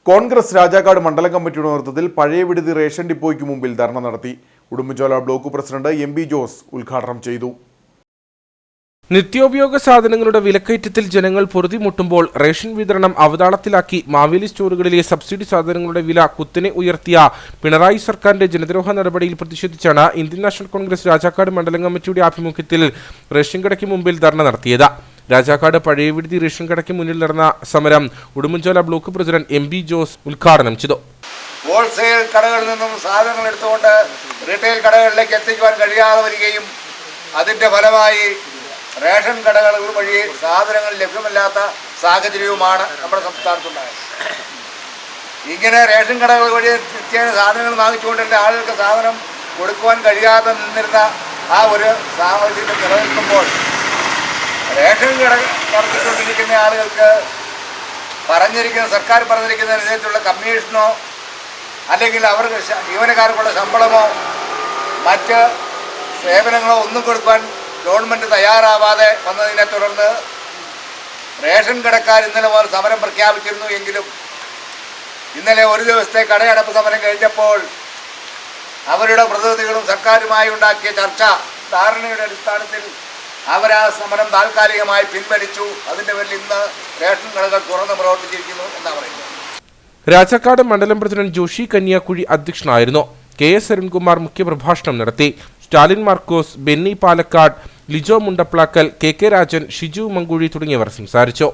കോൺഗ്രസ് രാജാക്കാട് മണ്ഡലം കമ്മിറ്റിയുടെ നേതൃത്വത്തിൽ പഴയ വിടുതി റേഷൻ ഡിപ്പോയ്ക്ക് മുമ്പിൽ ധർണ നടത്തി. Udumbanchola block president M B. Jose ഉദ്ഘാടനം ചെയ്തു. നിത്യോപയോഗ സാധനങ്ങളുടെ വിലക്കയറ്റത്തിൽ ജനങ്ങൾ പൊറുതിമുട്ടുമ്പോൾ റേഷൻ വിതരണം അവതാളത്തിലാക്കി മാവേലി സ്റ്റോറുകളിലെ സബ്സിഡി സാധനങ്ങളുടെ വില കുത്തനെ ഉയർത്തിയ പിണറായി സർക്കാരിന്റെ ജനദ്രോഹ നടപടിയിൽ പ്രതിഷേധിച്ചാണ് ഇന്ത്യൻ നാഷണൽ കോൺഗ്രസ് രാജാക്കാട് മണ്ഡലം കമ്മിറ്റിയുടെ ആഭിമുഖ്യത്തിൽ റേഷൻ കടയ്ക്ക് മുമ്പിൽ ധർണ നടത്തിയത്. രാജാക്കാട് പഴയ വിടുതി റേഷൻ കടയ്ക്ക് മുന്നിൽ നടന്ന സമരം Udumbanchola block president M B. Jose ഉദ്ഘാടനം ചെയ്തു. ഹോൾസെയിൽ കടകളിൽ നിന്നും സാധനങ്ങൾ എടുത്തുകൊണ്ട് റീറ്റെയിൽ കടകളിലേക്ക് എത്തിക്കുവാൻ കഴിയാതെ വരികയും അതിന്റെ ഫലമായി റേഷൻ കടകൾ വഴി സാധനങ്ങൾ ലഭ്യമല്ലാത്ത സാഹചര്യവുമാണ് നമ്മുടെ സംസ്ഥാനത്തുണ്ടായത്. ഇങ്ങനെ റേഷൻ കടകൾ വഴി നിത്യേന സാധനങ്ങൾ വാങ്ങിച്ചുകൊണ്ടിരുന്ന ആളുകൾക്ക് സാധനം കൊടുക്കുവാൻ കഴിയാതെ നിന്നിരുന്ന ആ ഒരു സാഹചര്യം നിലനിൽക്കുമ്പോൾ റേഷൻ കട നടത്തിക്കൊണ്ടിരിക്കുന്ന ആളുകൾക്ക് സർക്കാർ പറഞ്ഞിരിക്കുന്ന അനുസരിച്ചുള്ള കമ്മീഷനോ അല്ലെങ്കിൽ അവർക്ക് ജീവനക്കാർക്കുള്ള ശമ്പളമോ മറ്റ് സേവനങ്ങളോ ഒന്നും കൊടുക്കാൻ ഗവൺമെൻറ് തയ്യാറാവാതെ വന്നതിനെ തുടർന്ന് റേഷൻ കടക്കാർ ഇന്നലെ മുതൽ സമരം പ്രഖ്യാപിച്ചിരുന്നു. എങ്കിലും ഇന്നലെ ഒരു ദിവസത്തെ കടയടപ്പ് സമരം കഴിഞ്ഞപ്പോൾ അവരുടെ പ്രതിനിധികളും സർക്കാരുമായി ഉണ്ടാക്കിയ ധാരണയുടെ അടിസ്ഥാനത്തിൽ അവരാ സമരം താൽക്കാലികമായി പിൻവലിച്ചു. അതിൻ്റെ പേരിൽ ഇന്ന് റേഷൻ കടകൾ തുറന്ന് പ്രവർത്തിച്ചിരിക്കുന്നു എന്നാണ് പറയുന്നത്. രാജാക്കാട് മണ്ഡലം പ്രസിഡന്റ് ജോഷി കന്യാക്കുഴി അധ്യക്ഷനായിരുന്നു. കെ.എസ്. അരുൺകുമാർ മുഖ്യപ്രഭാഷണം നടത്തി. സ്റ്റാലിൻ മാർക്കോസ്, ബെന്നി പാലക്കാട്, ലിജോ മുണ്ടപ്ലാക്കൽ, കെ.കെ. രാജൻ, ഷിജു മങ്കുഴി തുടങ്ങിയവർ സംസാരിച്ചു.